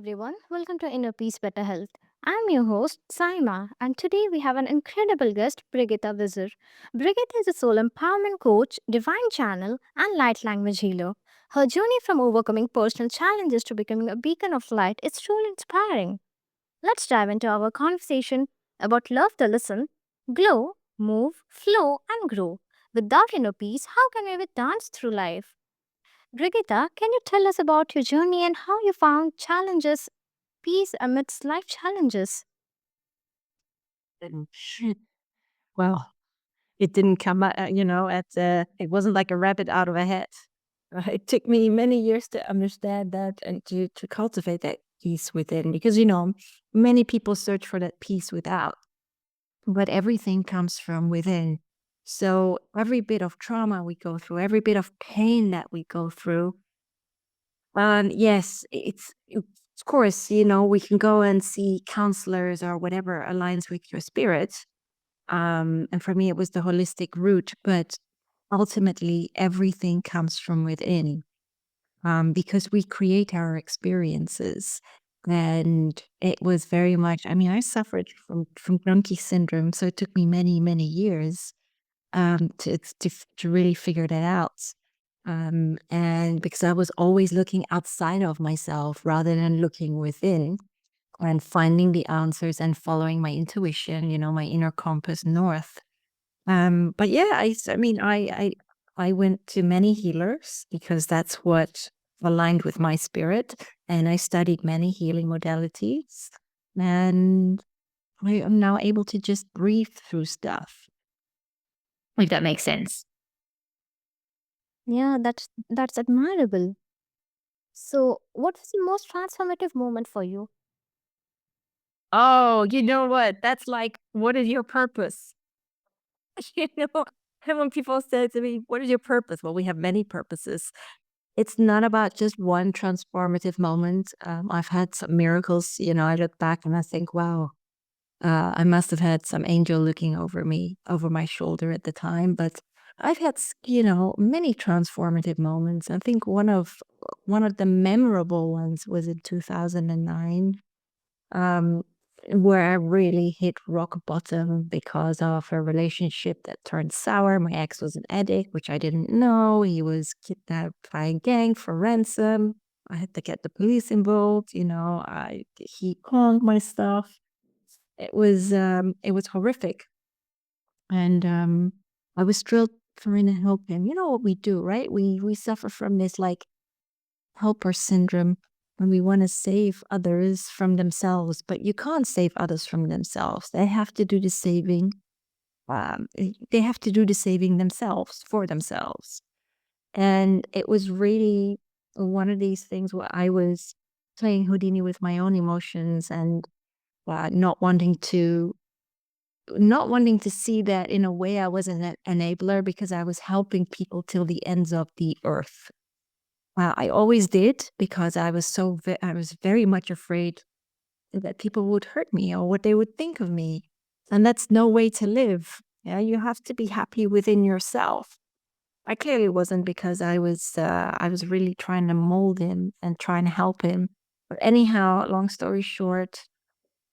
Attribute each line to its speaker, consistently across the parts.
Speaker 1: everyone, welcome to Inner Peace Better Health. I'm your host, Saima, and today we have an incredible guest, Birgitta Visser. Birgit is a soul empowerment coach, divine channel, and light language healer. Her journey from overcoming personal challenges to becoming a beacon of light is truly inspiring. Let's dive into our conversation about love to listen, glow, move, flow, and grow. Without inner peace, how can we dance through life? Brigitta, can you tell us about your journey and how you found challenges, peace amidst life challenges?
Speaker 2: Didn't. Well, it didn't come out, it wasn't like a rabbit out of a hat. It took me many years to understand that and to cultivate that peace within because, many people search for that peace without, but everything comes from within. So every bit of trauma we go through, every bit of pain that we go through, yes, of course, we can go and see counselors or whatever aligns with your spirit. And for me, it was the holistic route, but ultimately, everything comes from within because we create our experiences. And it was very much, I suffered from donkey syndrome. So it took me many, many years to really figure that out. And because I was always looking outside of myself rather than looking within and finding the answers and following my intuition, my inner compass north. But yeah, I went to many healers because that's what aligned with my spirit, and I studied many healing modalities, and I am now able to just breathe through stuff. If that makes sense.
Speaker 1: Yeah, that's admirable. So, what was the most transformative moment for you?
Speaker 2: Oh, you know what? That's like, what is your purpose? You know, and when people say to me, "What is your purpose?" Well, we have many purposes. It's not about just one transformative moment. I've had some miracles. I look back and I think, wow, I must have had some angel looking over me, over my shoulder at the time. But I've had, many transformative moments. I think one of the memorable ones was in 2009, um, where I really hit rock bottom because of a relationship that turned sour. My ex was an addict, which I didn't know. He was kidnapped by a gang for ransom. I had to get the police involved. He pawned my stuff. It was horrific, and I was still trying to help him. You know what we do, right? We suffer from this like helper syndrome when we want to save others from themselves, but you can't save others from themselves. They have to do the saving. They have to do the saving themselves for themselves. And it was really one of these things where I was playing Houdini with my own emotions and not wanting to see that in a way I was an enabler because I was helping people till the ends of the earth. I always did because I was very much afraid that people would hurt me or what they would think of me. And that's no way to live. Yeah, you have to be happy within yourself. I clearly wasn't because I was really trying to mold him and trying to help him. But anyhow, long story short,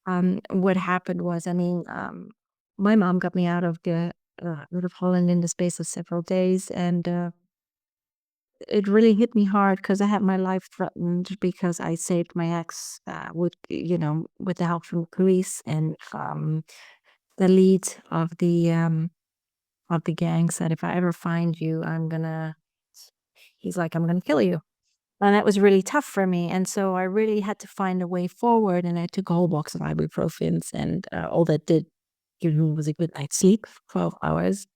Speaker 2: what happened was, my mom got me out of Holland in the space of several days, and it really hit me hard because I had my life threatened because I saved my ex with the help from the police, and the lead of the gang said, "If I ever find you, he's like, I'm gonna kill you." And that was really tough for me. And so I really had to find a way forward. And I took a whole box of ibuprofens, and all that did give me was a good night's sleep for 12 hours.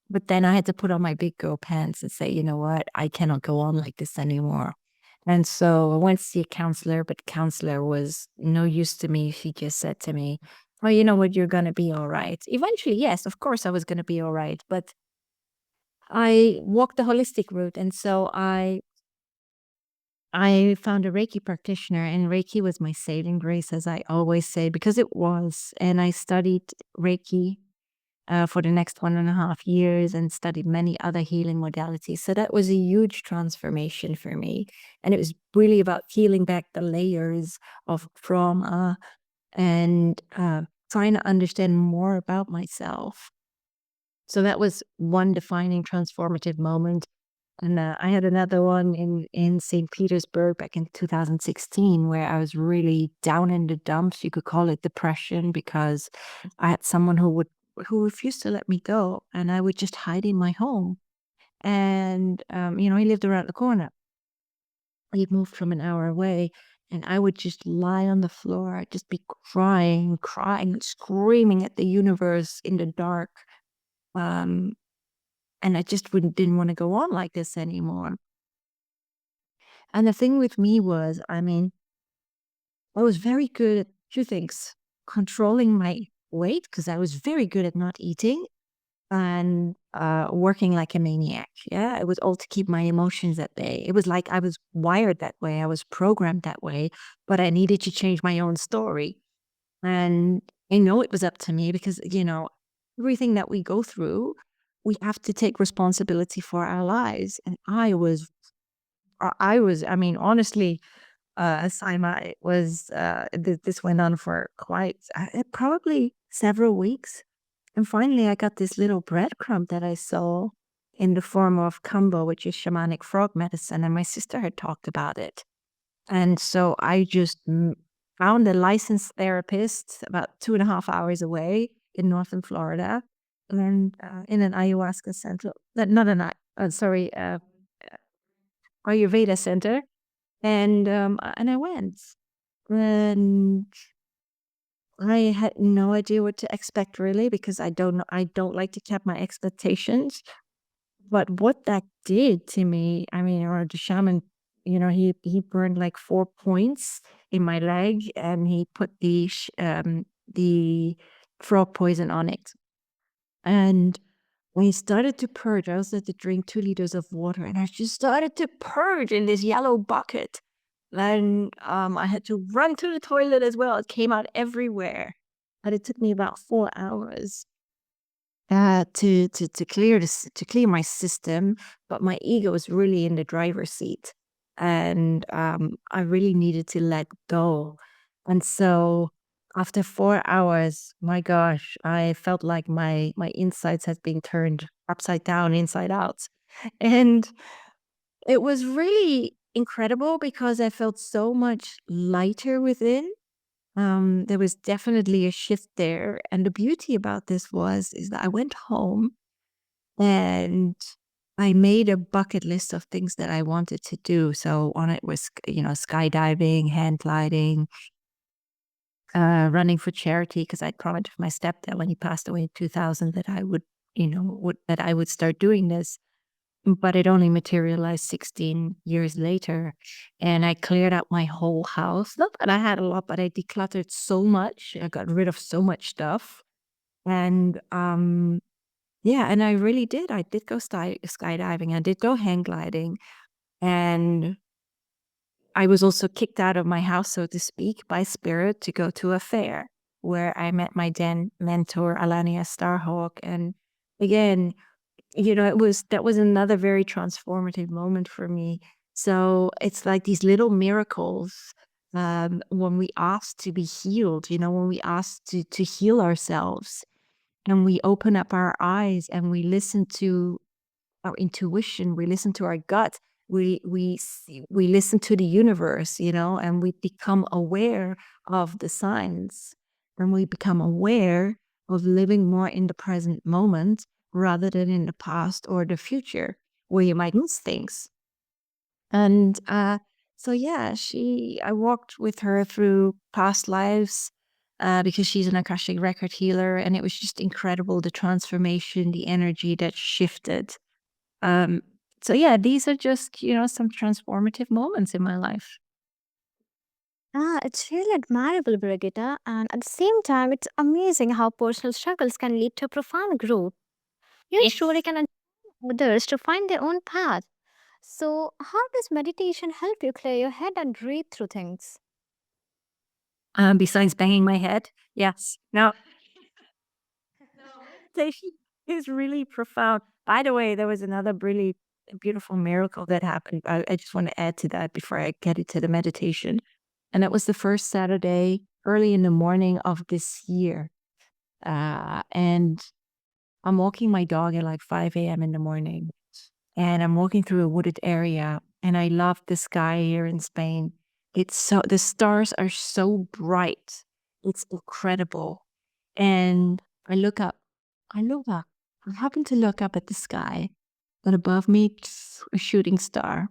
Speaker 2: But then I had to put on my big girl pants and say, you know what, I cannot go on like this anymore. And so I went to see a counselor, but the counselor was no use to me. She just said to me, "Oh, you know what, you're going to be all right." Eventually, yes, of course I was going to be all right. But I walked the holistic route. And so I found a Reiki practitioner, and Reiki was my saving grace, as I always say, because it was. And I studied Reiki for the next 1.5 years and studied many other healing modalities. So that was a huge transformation for me. And it was really about peeling back the layers of trauma and trying to understand more about myself. So that was one defining transformative moment. And I had another one in St. Petersburg back in 2016 where I was really down in the dumps. You could call it depression because I had someone who refused to let me go, and I would just hide in my home. And he lived around the corner. He moved from an hour away, and I would just lie on the floor. I'd just be crying, crying, screaming at the universe in the dark. Um, and I just didn't want to go on like this anymore. And the thing with me was, I mean, I was very good at two things: controlling my weight, because I was very good at not eating, and working like a maniac. Yeah, it was all to keep my emotions at bay. It was like I was wired that way, I was programmed that way, but I needed to change my own story. And I know it was up to me because, everything that we go through, we have to take responsibility for our lives. And I mean, honestly, Saima, it was, this went on for quite, probably several weeks. And finally, I got this little breadcrumb that I saw in the form of kambo, which is shamanic frog medicine. And my sister had talked about it. And so I just found a licensed therapist about 2.5 hours away in northern Florida, and in an ayahuasca center, not an, sorry, Ayurveda center. And I went. And I had no idea what to expect really because I don't like to cap my expectations. But what that did to me, I mean, or the shaman, he burned like 4 points in my leg and he put the frog poison on it. And when he started to purge, I also had to drink 2 liters of water and I just started to purge in this yellow bucket. Then I had to run to the toilet as well. It came out everywhere. And it took me about 4 hours to clear my system, but my ego was really in the driver's seat, and I really needed to let go. And so after 4 hours, my gosh, I felt like my insides had been turned upside down, inside out, and it was really incredible because I felt so much lighter within. There was definitely a shift there. And the beauty about this is that I went home and I made a bucket list of things that I wanted to do. So on it was, skydiving, hand gliding, running for charity, because I'd promised my stepdad when he passed away in 2000 that I would, that I would start doing this. But it only materialized 16 years later. And I cleared out my whole house. Not that I had a lot, but I decluttered so much. I got rid of so much stuff. And yeah, and I really did. I did go skydiving. I did go hang gliding. And I was also kicked out of my house, so to speak, by spirit to go to a fair where I met my then mentor, Alania Starhawk. And again, that was another very transformative moment for me. So it's like these little miracles, when we ask to be healed, when we ask to heal ourselves and we open up our eyes and we listen to our intuition, we listen to our gut, we listen to the universe, and we become aware of the signs, and we become aware of living more in the present moment rather than in the past or the future where you might miss things. And so yeah, I walked with her through past lives, because she's an Akashic record healer, and it was just incredible, the transformation, the energy that shifted. um, so yeah, these are just, some transformative moments in my life.
Speaker 1: Ah, it's really admirable, Brigitta, and at the same time, it's amazing how personal struggles can lead to profound growth. Your story can inspire others to find their own path. So, how does meditation help you clear your head and breathe through things?
Speaker 2: Besides banging my head, yes. No. meditation is really profound. By the way, there was another really beautiful miracle that happened. I just want to add to that before I get into the meditation. And it was the first Saturday early in the morning of this year. And I'm walking my dog at like 5 a.m. in the morning. And I'm walking through a wooded area. And I love the sky here in Spain. The stars are so bright. It's incredible. And I look up. I look up. I happen to look up at the sky, but above me, a shooting star.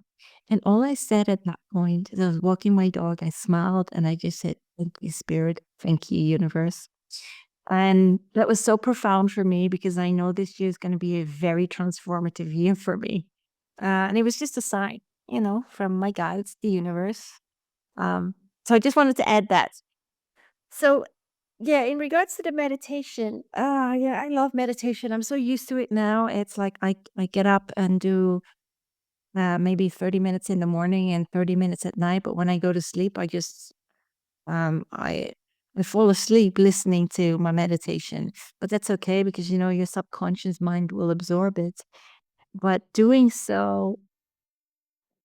Speaker 2: And all I said at that point, as I was walking my dog, I smiled and I just said, "Thank you, Spirit. Thank you, Universe." And that was so profound for me because I know this year is going to be a very transformative year for me. And it was just a sign, from my guides, the universe. Um, so I just wanted to add that. So yeah, in regards to the meditation, yeah, I love meditation. I'm so used to it now. It's like I get up and do maybe 30 minutes in the morning and 30 minutes at night. But when I go to sleep, I just I fall asleep listening to my meditation. But that's okay because your subconscious mind will absorb it. But doing so,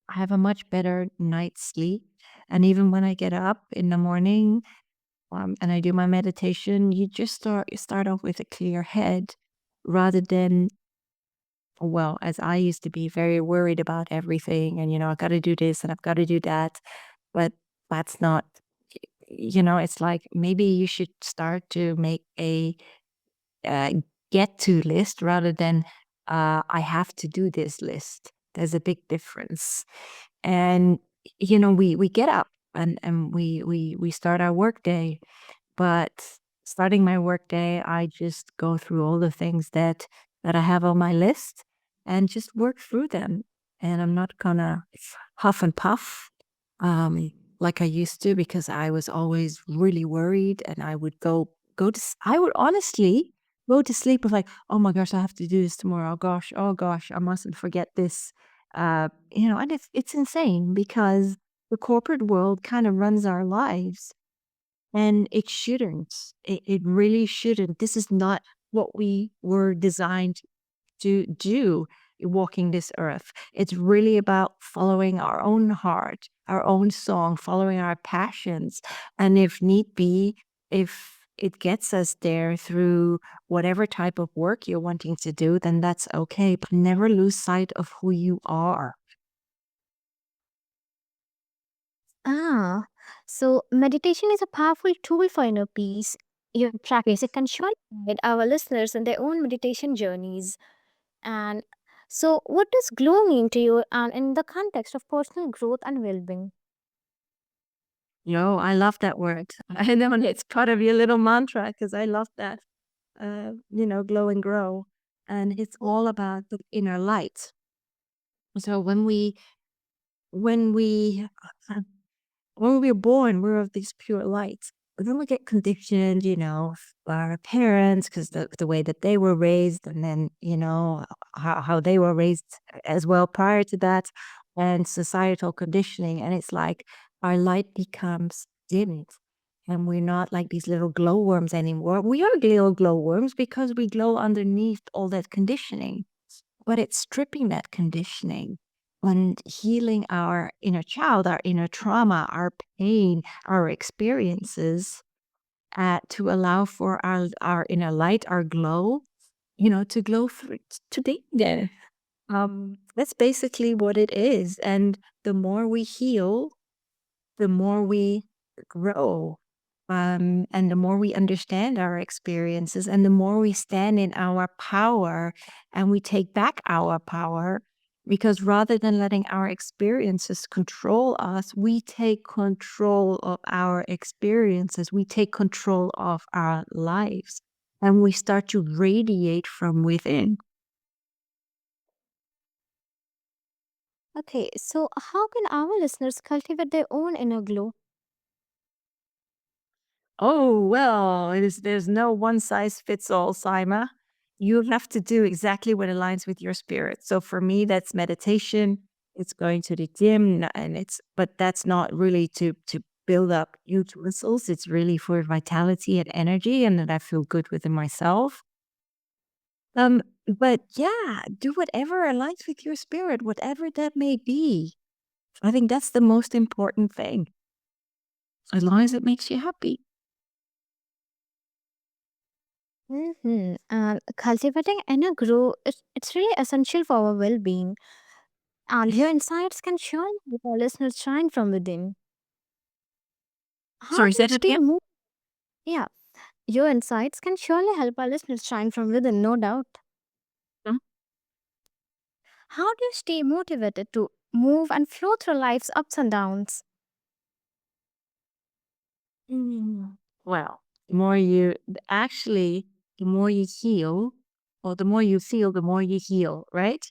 Speaker 2: I have a much better night's sleep. And even when I get up in the morning, and I do my meditation, you start off with a clear head rather than, well, as I used to be very worried about everything and I've got to do this and I've got to do that. But that's not, it's like maybe you should start to make a uh, get to list rather than I have to do this list. There's a big difference. And we get up and we start our work day. But starting my workday, I just go through all the things that I have on my list and just work through them. And I'm not gonna huff and puff like I used to because I was always really worried and I would I would honestly go to sleep with like, oh my gosh, I have to do this tomorrow. Oh gosh, I mustn't forget this. And it's insane because the corporate world kind of runs our lives and it shouldn't. It really shouldn't. This is not what we were designed to do walking this earth. It's really about following our own heart, our own song, following our passions. And if need be, if it gets us there through whatever type of work you're wanting to do, then that's okay. But never lose sight of who you are.
Speaker 1: Ah, so meditation is a powerful tool for inner peace. Your practice it can surely guide our listeners in their own meditation journeys. And so, what does glow mean to you, and in the context of personal growth and well-being?
Speaker 2: I love that word. I know it's part of your little mantra because I love that. Glow and grow. And it's all about the inner light. So when we when we're born, we're of these pure lights. But then we get conditioned, by our parents because the way that they were raised, and then how they were raised as well prior to that, and societal conditioning, and it's like our light becomes dimmed. And we're not like these little glowworms anymore. We are little glowworms because we glow underneath all that conditioning. But it's stripping that conditioning and healing our inner child, our inner trauma, our pain, our experiences, to allow for our inner light, our glow, to glow through today. There. That's basically what it is. And the more we heal, the more we grow. And the more we understand our experiences and the more we stand in our power and we take back our power, because rather than letting our experiences control us, we take control of our experiences, we take control of our lives, and we start to radiate from within.
Speaker 1: Okay, so how can our listeners cultivate their own inner glow?
Speaker 2: Oh, well, there's no one size fits all, Saima. You have to do exactly what aligns with your spirit. So for me, that's meditation. It's going to the gym but that's not really to build up huge muscles. It's really for vitality and energy and that I feel good within myself. Um, but yeah, do whatever aligns with your spirit, whatever that may be. I think that's the most important thing, as long as it makes you happy.
Speaker 1: And cultivating inner growth, it's really essential for our well being. And your insights can surely help our listeners shine from within. How
Speaker 2: Sorry,
Speaker 1: do you
Speaker 2: say that
Speaker 1: stay
Speaker 2: again?
Speaker 1: moved? Yeah, your insights can surely help our listeners shine from within, no doubt.
Speaker 2: Hmm?
Speaker 1: How do you stay motivated to move and flow through life's ups and downs?
Speaker 2: Well, the more you actually, the more you heal, or the more you feel, the more you heal, right?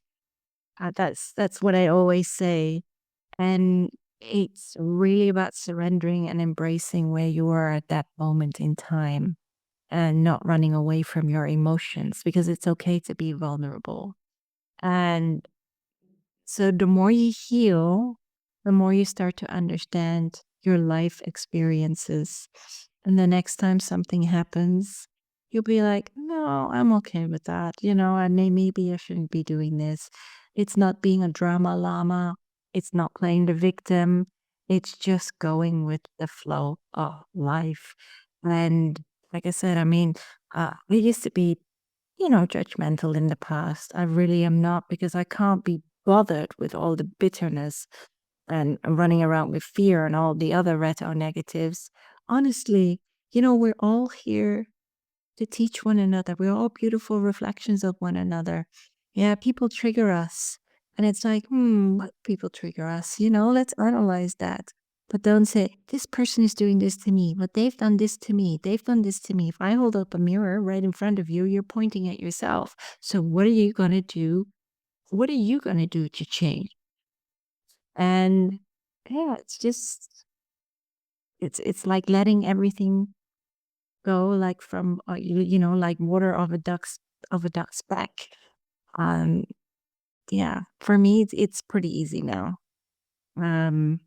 Speaker 2: That's what I always say. And it's really about surrendering and embracing where you are at that moment in time and not running away from your emotions because it's okay to be vulnerable. And so the more you heal, the more you start to understand your life experiences. And the next time something happens, you'll be like, no, I'm okay with that. And maybe I shouldn't be doing this. It's not being a drama llama. It's not playing the victim. It's just going with the flow of life. And like I said, I used to be judgmental in the past. I really am not because I can't be bothered with all the bitterness and running around with fear and all the other reto negatives. Honestly, we're all here to teach one another. We're all beautiful reflections of one another. Yeah, people trigger us. And it's like, what people trigger us? Let's analyze that. But don't say, this person is doing this to me, but they've done this to me. They've done this to me. If I hold up a mirror right in front of you, you're pointing at yourself. So what are you going to do? What are you going to do to change? And yeah, it's like letting everything go like from like water of a duck's back. um yeah, for me it's pretty easy now. um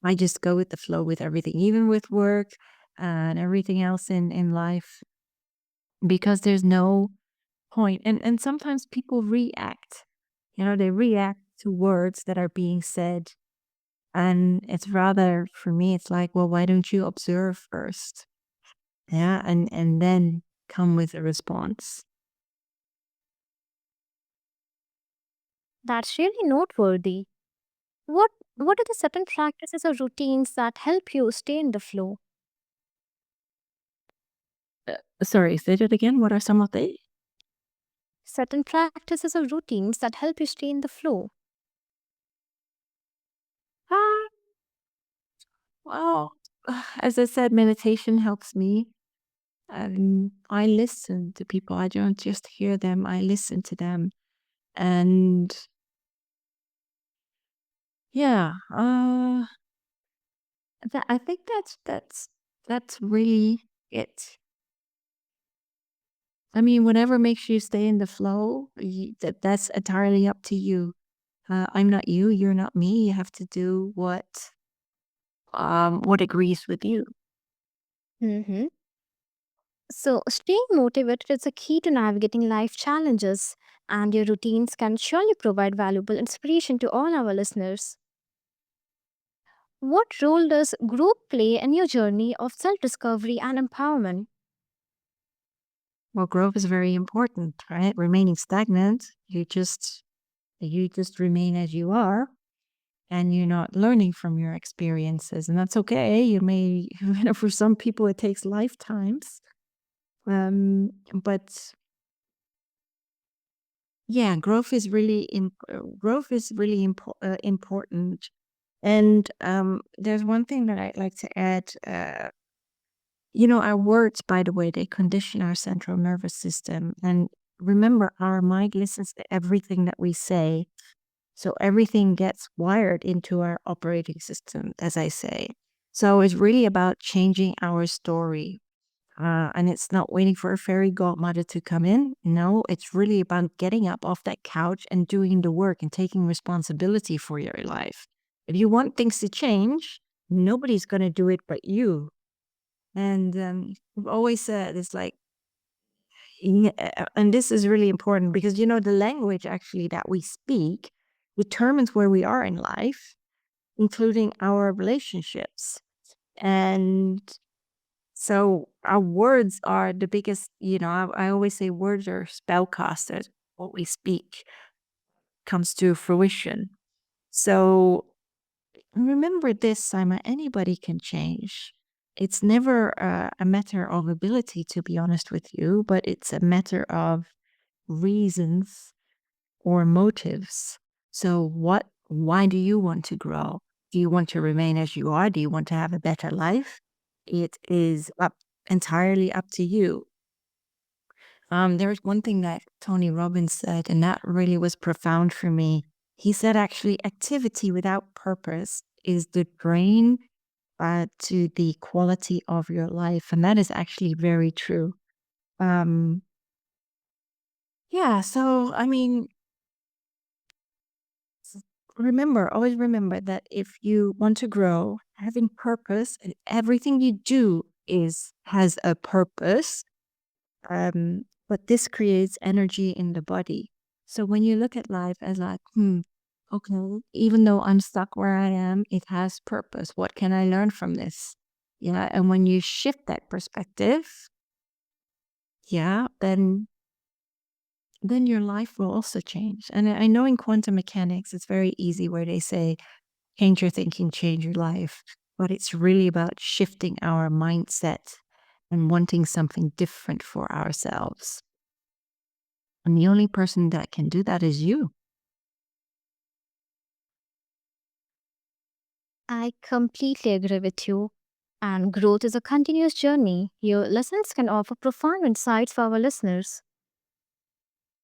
Speaker 2: I just go with the flow with everything, even with work and everything else in life, because there's no point. And sometimes people react, they react to words that are being said, and it's rather, for me it's like, well, why don't you observe first? Yeah, and then come with a response.
Speaker 1: That's really noteworthy. What are the certain practices or routines that help you stay in the flow?
Speaker 2: Sorry, say that again. What are some of the?
Speaker 1: Certain practices or routines that help you stay in the flow.
Speaker 2: Ah, well, as I said, meditation helps me. I listen to people. I don't just hear them. I listen to them, and yeah, I think that's really it. I mean, whatever makes you stay in the flow, that's entirely up to you. I'm not you. You're not me. You have to do what agrees with you.
Speaker 1: Hmm. So, staying motivated is a key to navigating life challenges, and your routines can surely provide valuable inspiration to all our listeners. What role does group play in your journey of self discovery and empowerment?
Speaker 2: Well, growth is very important, right? Remaining stagnant, you just remain as you are, and you're not learning from your experiences, and that's okay. You may, for some people, it takes lifetimes. But yeah, important. And there's one thing that I'd like to add. Our words, by the way, they condition our central nervous system. And remember, our mind listens to everything that we say. So everything gets wired into our operating system, as I say. So it's really about changing our story. And it's not waiting for a fairy godmother to come in. No, it's really about getting up off that couch and doing the work and taking responsibility for your life. If you want things to change, nobody's going to do it but you. And I've always said, it's like, And this is really important because, the language actually that we speak determines where we are in life, including our relationships. And so our words are the biggest, I always say words are spellcasted. What we speak comes to fruition. So remember this, Simon, anybody can change. It's never a matter of ability, to be honest with you, but it's a matter of reasons or motives. So why do you want to grow? Do you want to remain as you are? Do you want to have a better life? It is entirely up to you. There's one thing that Tony Robbins said, and that really was profound for me. He said, actually, activity without purpose is the drain to the quality of your life. And that is actually very true. Um, yeah. So, I mean, always remember that if you want to grow, having purpose and everything you do has a purpose. But this creates energy in the body. So when you look at life as like, okay, even though I'm stuck where I am, it has purpose. What can I learn from this? Yeah. And when you shift that perspective, yeah, then your life will also change. And I know in quantum mechanics, it's very easy where they say, change your thinking, change your life. But it's really about shifting our mindset and wanting something different for ourselves. And the only person that can do that is you.
Speaker 1: I completely agree with you. And growth is a continuous journey. Your lessons can offer profound insights for our listeners.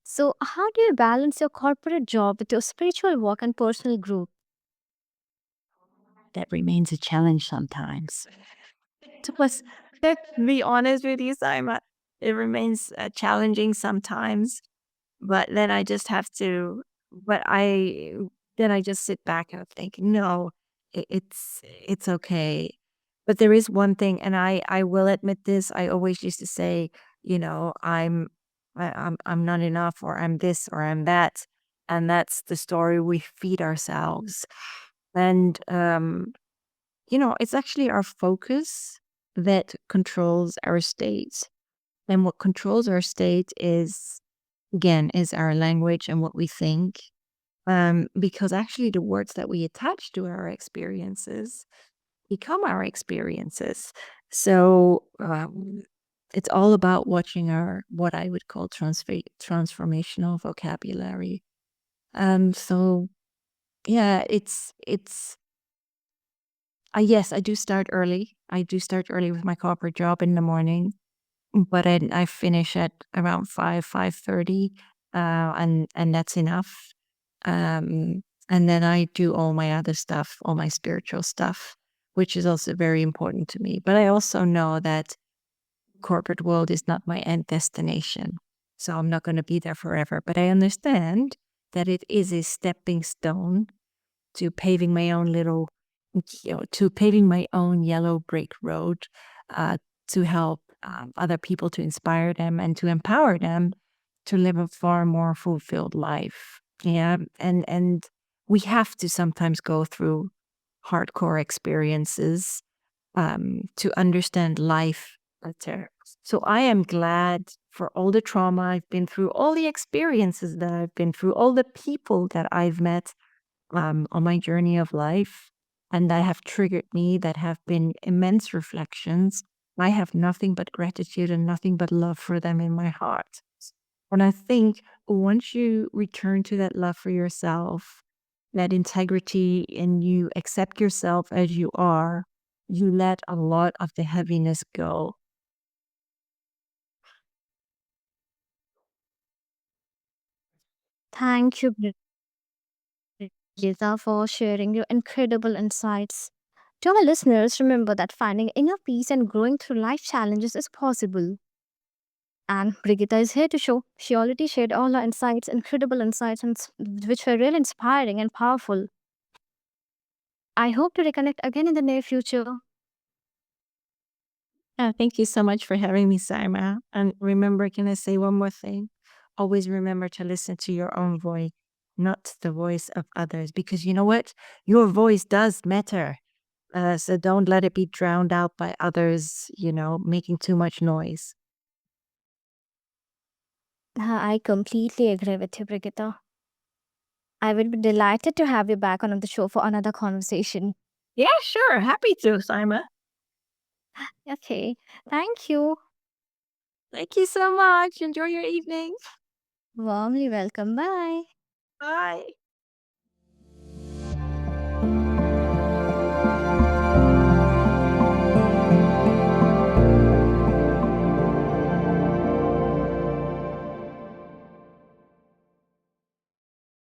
Speaker 1: So, how do you balance your corporate job with your spiritual work and personal growth?
Speaker 2: That remains a challenge sometimes. To us, to be honest with you, Saima, it remains challenging sometimes. But then I just have to, but I, then I just sit back and think, no, it's okay. But there is one thing, and I will admit this. I always used to say, I'm not enough, or I'm this, or I'm that, and that's the story we feed ourselves. And it's actually our focus that controls our state. And what controls our state is, again, is our language and what we think. Because actually, the words that we attach to our experiences become our experiences. So it's all about watching our what I would call transformational vocabulary. So yeah, it's yes, I do start early. I do start early with my corporate job in the morning, but I finish at around 5:30, and that's enough. And then I do all my other stuff, all my spiritual stuff, which is also very important to me. But I also know that corporate world is not my end destination, so I'm not going to be there forever. But I understand that it is a stepping stone to paving my own to paving my own yellow brick road, to help other people, to inspire them and to empower them to live a far more fulfilled life. Yeah, and we have to sometimes go through hardcore experiences to understand life better. So I am glad for all the trauma I've been through, all the experiences that I've been through, all the people that I've met on my journey of life, and that have triggered me, that have been immense reflections. I have nothing but gratitude and nothing but love for them in my heart. And I think once you return to that love for yourself, that integrity, and you accept yourself as you are, you let a lot of the heaviness go.
Speaker 1: Thank you, Birgitta, for sharing your incredible insights. To our listeners, remember that finding inner peace and growing through life challenges is possible. And Brigitta is here to show. She already shared all her insights, incredible insights, which were really inspiring and powerful. I hope to reconnect again in the near future.
Speaker 2: Thank you so much for having me, Saima. And remember, can I say one more thing? Always remember to listen to your own voice, not the voice of others, because you know what? Your voice does matter. So don't let it be drowned out by others, making too much noise.
Speaker 1: I completely agree with you, Brigitta. I will be delighted to have you back on the show for another conversation.
Speaker 2: Yeah, sure. Happy to, Saima.
Speaker 1: Okay, thank you.
Speaker 2: Thank you so much. Enjoy your evening.
Speaker 1: Warmly welcome. Bye.
Speaker 2: Bye.